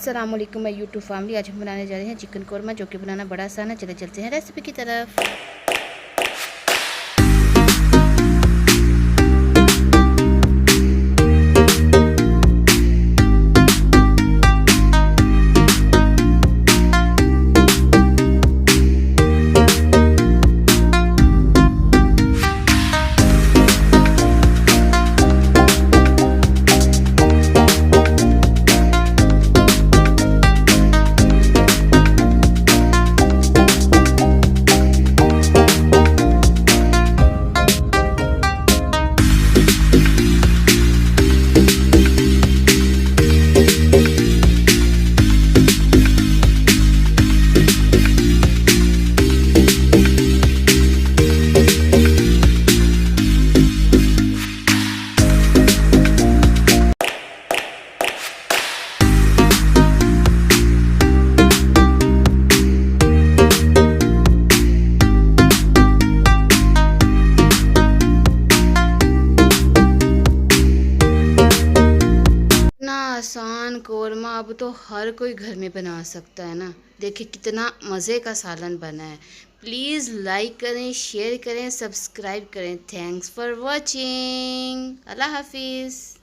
अस्सलाम वालेकुम my YouTube family. आज हम बनाने जा रहे हैं चिकन कौरमा, जो कि बनाना बड़ा आसान है। चले चलते हैं रेसिपी की तरफ। आसान कौरमा अब तो हर कोई घर में बना सकता है ना। देखिए कितना मज़े का सालन बना है। प्लीज़ लाइक करें, शेयर करें, सब्सक्राइब करें। Thanks for watching. अल्लाह हाफिज़।